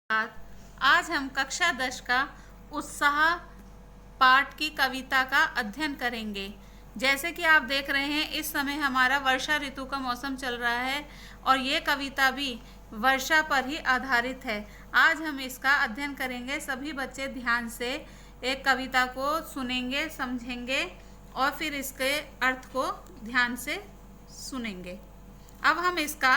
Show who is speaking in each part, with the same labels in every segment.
Speaker 1: आज हम कक्षा 10 का उत्साह पाठ की कविता का अध्ययन करेंगे। जैसे कि आप देख रहे हैं, इस समय हमारा वर्षा ऋतु का मौसम चल रहा है और ये कविता भी वर्षा पर ही आधारित है। आज हम इसका अध्ययन करेंगे। सभी बच्चे ध्यान से एक कविता को सुनेंगे, समझेंगे और फिर इसके अर्थ को ध्यान से सुनेंगे। अब हम इसका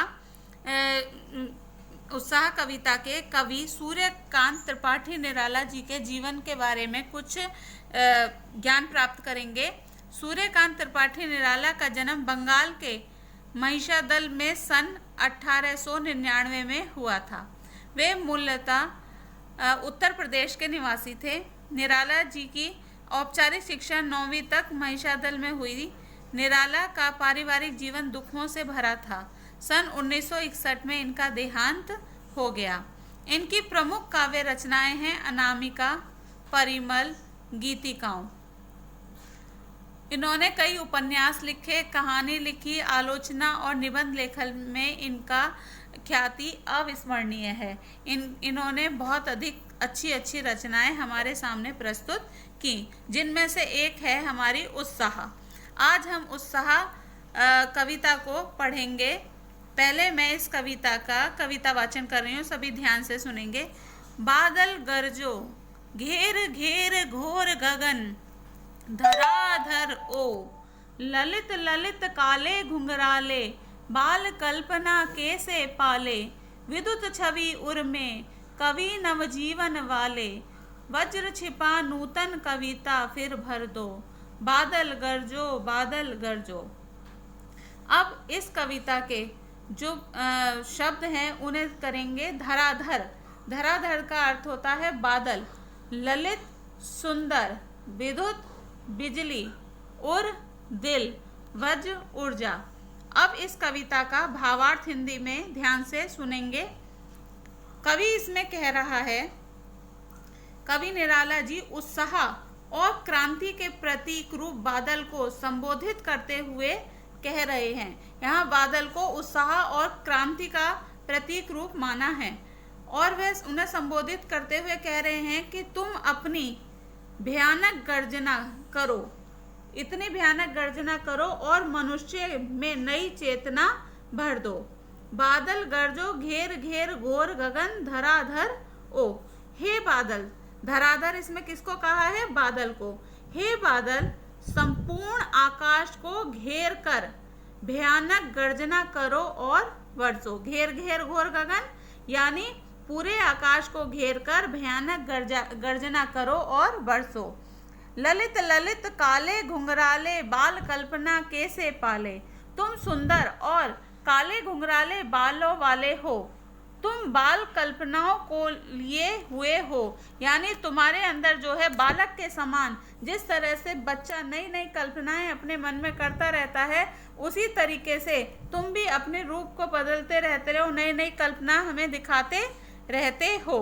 Speaker 1: उत्साह कविता के कवि सूर्यकांत त्रिपाठी निराला जी के जीवन के बारे में कुछ ज्ञान प्राप्त करेंगे। सूर्यकांत त्रिपाठी निराला का जन्म बंगाल के महिषादल में सन 1899 में हुआ था। वे मूलतः उत्तर प्रदेश के निवासी थे। निराला जी की औपचारिक शिक्षा 9वीं तक महिषादल में हुई। निराला का पारिवारिक जीवन दुखों से भरा था। सन 1961 में इनका देहांत हो गया। इनकी प्रमुख काव्य रचनाएं हैं अनामिका, परिमल, गीतिकाओं। इन्होंने कई उपन्यास लिखे, कहानी लिखी, आलोचना और निबंध लेखन में इनका ख्याति अविस्मरणीय है। इन्होंने बहुत अधिक अच्छी रचनाएं हमारे सामने प्रस्तुत की, जिनमें से एक है हमारी उत्साह। आज हम उत्साह कविता को पढ़ेंगे। पहले मैं इस कविता का कविता वाचन कर रही हूँ, सभी ध्यान से सुनेंगे। बादल गरजो, घेर घेर घोर गगन, धराधर ओ, ललित ललित काले घुंघराले, बाल कल्पना कैसे पाले, विद्युत छवि उर में कवि नवजीवन वाले, वज्र छिपा नूतन कविता फिर भर दो, बादल गरजो बादल गरजो। अब इस कविता के जो शब्द हैं उन्हें करेंगे धराधर। धराधर का अर्थ होता है बादल, ललित सुंदर, विद्युत बिजली, उर दिल, वज्र ऊर्जा। अब इस कविता का भावार्थ हिंदी में ध्यान से सुनेंगे। कवि इसमें कह रहा है, कवि निराला जी उत्साह और क्रांति के प्रतीक रूप बादल को संबोधित करते हुए कह रहे हैं। यहाँ बादल को उत्साह और क्रांति का प्रतीक रूप माना है और वे उन्हें संबोधित करते हुए कह रहे हैं कि तुम अपनी भयानक गर्जना करो, इतनी भयानक गर्जना करो और मनुष्य में नई चेतना भर दो। बादल गरजो, घेर घेर घोर गगन, धराधर ओ। हे बादल, धराधर इसमें किसको कहा है? बादल को। हे बादल, संपूर्ण आकाश को घेर कर भयानक गर्जना करो और बरसो। घेर घेर घोर गगन यानी पूरे आकाश को घेर कर भयानक गर्जना करो और बरसो। ललित ललित काले घुंघराले, बाल कल्पना कैसे पाले। तुम सुंदर और काले घुंघराले बालों वाले हो, तुम बाल कल्पनाओं को लिए हुए हो, यानी तुम्हारे अंदर जो है बालक के समान जिस तरह से बच्चा नई नई कल्पनाएं अपने मन में करता रहता है, उसी तरीके से तुम भी अपने रूप को बदलते रहते हो, नई नई कल्पना हमें दिखाते रहते हो।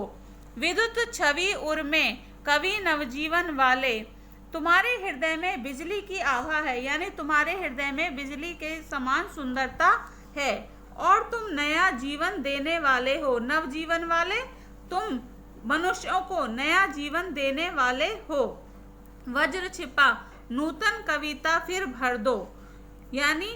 Speaker 1: विद्युत छवि उर में कवि नवजीवन वाले, तुम्हारे हृदय में बिजली की आभा है, यानी तुम्हारे हृदय में बिजली के समान सुंदरता है और तुम नया जीवन देने वाले हो। नवजीवन वाले, तुम मनुष्यों को नया जीवन देने वाले हो। वज्र छिपा नूतन कविता फिर भर दो, यानी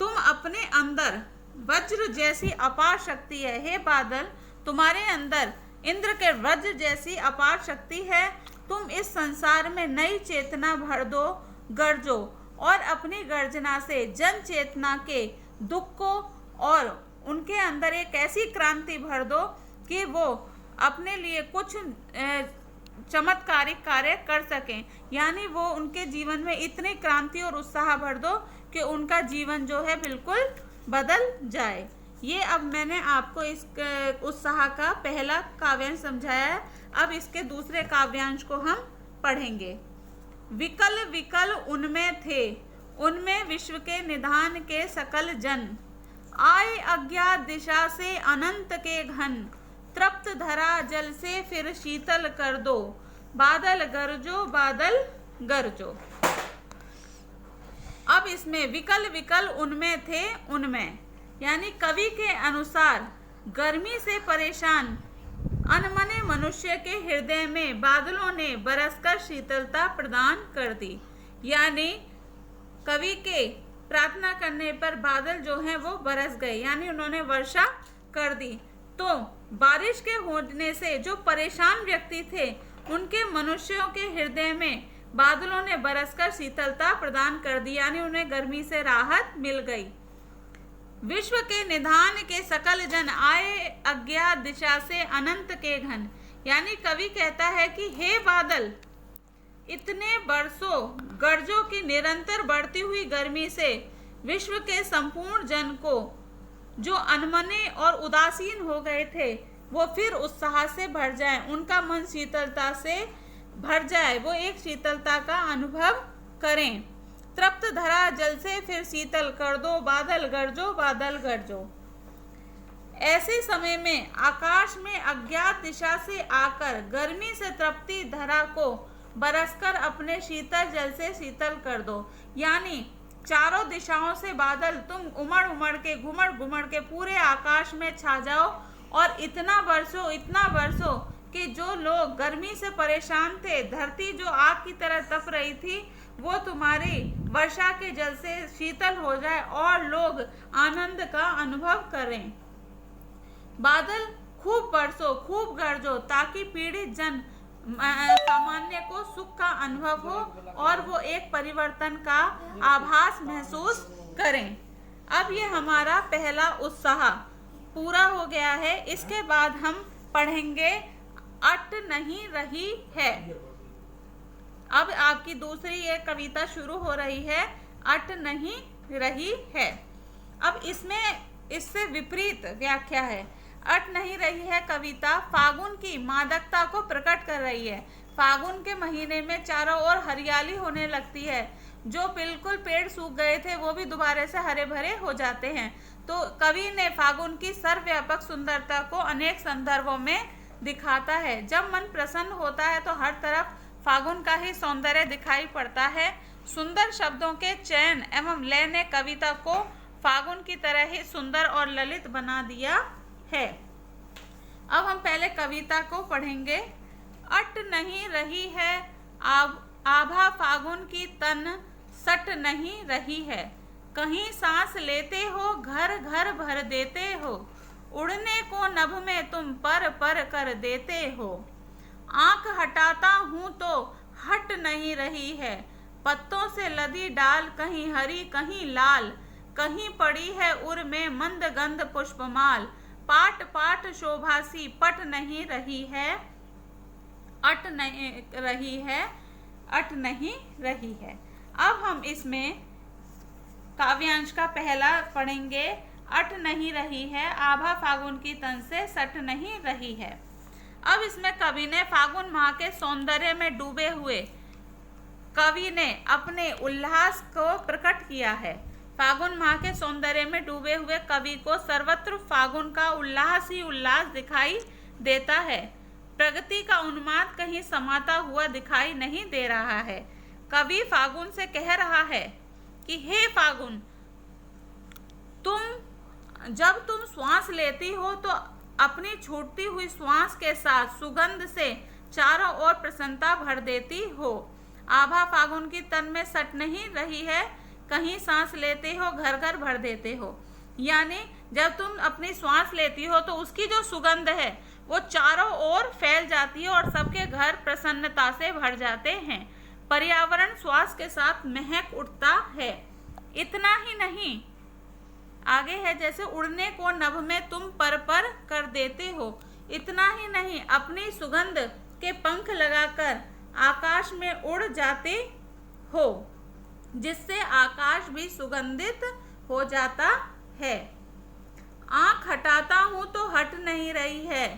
Speaker 1: तुम अपने अंदर वज्र जैसी अपार शक्ति है। हे बादल, तुम्हारे अंदर इंद्र के वज्र जैसी अपार शक्ति है। तुम इस संसार में नई चेतना भर दो, गरजो और अपनी गर्जना से जन चेतना के दुख को और उनके अंदर एक ऐसी क्रांति भर दो कि वो अपने लिए कुछ चमत्कारिक कार्य कर सकें, यानी वो उनके जीवन में इतनी क्रांति और उत्साह भर दो कि उनका जीवन जो है बिल्कुल बदल जाए। ये अब मैंने आपको इस उत्साह का पहला काव्यांश समझाया है। अब इसके दूसरे काव्यांश को हम पढ़ेंगे। विकल विकल उनमें थे, उनमें विश्व के निधान के सकल जन, आए अज्ञात दिशा से अनंत के घन, तृप्त धरा जल से फिर शीतल कर दो, बादल गरजो बादल गरजो। अब इसमें विकल विकल उनमें थे, उनमें यानी कवि के अनुसार गर्मी से परेशान अनमन मनुष्य के हृदय में बादलों ने बरसकर शीतलता प्रदान कर दी। यानी कवि के प्रार्थना करने पर बादल जो हैं वो बरस गए, यानी उन्होंने वर्षा कर दी। तो बारिश के होने से जो परेशान व्यक्ति थे उनके मनुष्यों के हृदय में बादलों ने बरसकर शीतलता प्रदान कर दी, यानी उन्हें गर्मी से राहत मिल गई। विश्व के निधान के सकल जन आए अज्ञात दिशा से अनंत के घन, यानी कवि कहता है कि हे बादल, इतने बरसों गरजों की निरंतर बढ़ती हुई गर्मी से विश्व के संपूर्ण जन को जो अनमने और उदासीन हो गए थे वो फिर उत्साह से भर जाए, उनका मन शीतलता से भर जाए, वो एक शीतलता का अनुभव करें। तृप्त धरा जल से फिर शीतल कर दो, बादल गरजो बादल गरजो। ऐसे समय में आकाश में अज्ञात दिशा से आकर गर्मी से तृप्ति धरा को बरसकर अपने शीतल जल से शीतल कर दो, यानी चारों दिशाओं से बादल तुम उमड़ उमड़ के घुमड़ घुमड़ के पूरे आकाश में छा जाओ और इतना बरसो कि जो लोग गर्मी से परेशान थे, धरती जो आग की तरह तप रही थी, वो तुम्हारी वर्षा के जल से शीतल हो जाए और लोग आनंद का अनुभव करें। बादल खूब बरसो, खूब गरजो, ताकि पीड़ित जन सामान्य को सुख का अनुभव हो और वो एक परिवर्तन का आभास महसूस करें। अब ये हमारा पहला उत्साह पूरा हो गया है। इसके बाद हम पढ़ेंगे अट नहीं रही है। अब आपकी दूसरी एक कविता शुरू हो रही है, अट नहीं रही है। अब इसमें इससे विपरीत व्याख्या है। अट नहीं रही है कविता फागुन की मादकता को प्रकट कर रही है। फागुन के महीने में चारों ओर हरियाली होने लगती है, जो बिल्कुल पेड़ सूख गए थे वो भी दोबारा से हरे भरे हो जाते हैं। तो कवि ने फागुन की सर्वव्यापक सुंदरता को अनेक संदर्भों में दिखाता है। जब मन प्रसन्न होता है तो हर तरफ फागुन का ही सौंदर्य दिखाई पड़ता है। सुंदर शब्दों के चयन एवं लय ने कविता को फागुन की तरह ही सुंदर और ललित बना दिया है। अब हम पहले कविता को पढ़ेंगे। अट नहीं रही है आभा फागुन की तन सट नहीं रही है, कहीं सांस लेते हो घर घर भर देते हो, उड़ने को नभ में तुम पर पर कर देते हो। आंख हटाता हूँ तो हट नहीं रही है, पत्तों से लदी डाल कहीं हरी कहीं लाल, कहीं पड़ी है उर में मंद गंध पुष्पमाल, पाट पाट शोभासी पट नहीं रही है, अट नहीं रही है, अट नहीं रही है। अब हम इसमें काव्यांश का पहला पढ़ेंगे। अट नहीं रही है आभा फागुन की तन से सट नहीं रही है। अब इसमें कवि ने फागुन माह के सौंदर्य में डूबे हुए कवि ने अपने उल्लास को प्रकट किया है। फागुन माह के सौंदर्य में डूबे हुए कवि को सर्वत्र फागुन का उल्लास ही उल्लास दिखाई देता है। प्रगति का उन्माद कहीं समाता हुआ दिखाई नहीं दे रहा है। कवि फागुन से कह रहा है कि हे फागुन, जब तुम श्वास लेती हो तो अपनी छूटती हुई श्वास के साथ सुगंध से चारों ओर प्रसन्नता भर देती हो। आभा फागुन की तन में सट नहीं रही है, कहीं सांस लेते हो घर घर भर देते हो। यानी जब तुम अपनी श्वास लेती हो तो उसकी जो सुगंध है वो चारों ओर फैल जाती है और सबके घर प्रसन्नता से भर जाते हैं। पर्यावरण श्वास के साथ महक उठता है। इतना ही नहीं, आगे है जैसे उड़ने को नभ में तुम पर पर कर देते हो। इतना ही नहीं, अपनी सुगंध के पंख लगाकर आकाश में उड़ जाते हो, जिससे आकाश भी सुगंधित हो जाता है। आंख हटाता हूँ तो हट नहीं रही है।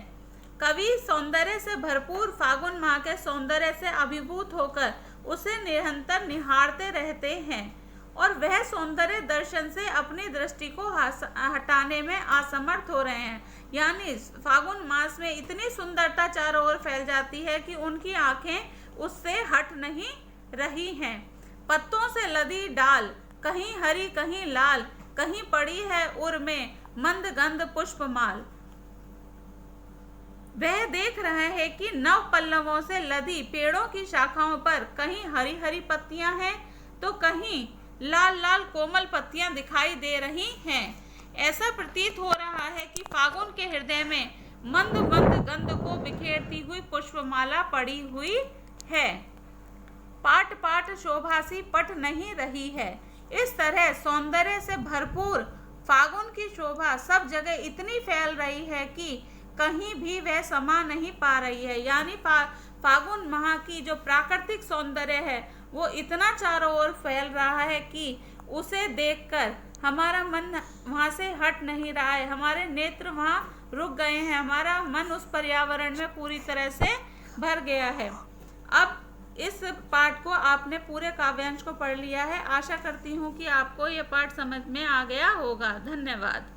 Speaker 1: कवि सौंदर्य से भरपूर फागुन माह के सौंदर्य से अभिभूत होकर उसे निरंतर निहारते रहते हैं और वह सौंदर्य दर्शन से अपनी दृष्टि को हटाने में असमर्थ हो रहे हैं। यानी फागुन मास में इतनी सुंदरता चारों ओर फैल जाती है कि उनकी आंखें उससे हट नहीं रही हैं। पत्तों से लदी डाल कहीं हरी कहीं लाल, कहीं पड़ी है उर में मंद गंध पुष्पमाल। वह देख रहा है कि नव पल्लवों से लदी पेड़ों की शाखाओं पर कहीं हरी हरी पत्तियां हैं तो कहीं लाल लाल कोमल पत्तियां दिखाई दे रही हैं। ऐसा प्रतीत हो रहा है कि फागुन के हृदय में मंद मंद गंध को बिखेरती हुई पुष्पमाला पड़ी हुई है। पाट पाट शोभासी पट नहीं रही है। इस तरह सौंदर्य से भरपूर फागुन की शोभा सब जगह इतनी फैल रही है कि कहीं भी वह समा नहीं पा रही है। यानी फागुन माह की जो प्राकृतिक सौंदर्य है वो इतना चारों ओर फैल रहा है कि उसे देखकर हमारा मन वहां से हट नहीं रहा है, हमारे नेत्र वहां रुक गए हैं, हमारा मन उस पर्यावरण में पूरी तरह से भर गया है। अब इस पाठ को आपने पूरे काव्यांश को पढ़ लिया है। आशा करती हूँ कि आपको ये पाठ समझ में आ गया होगा। धन्यवाद।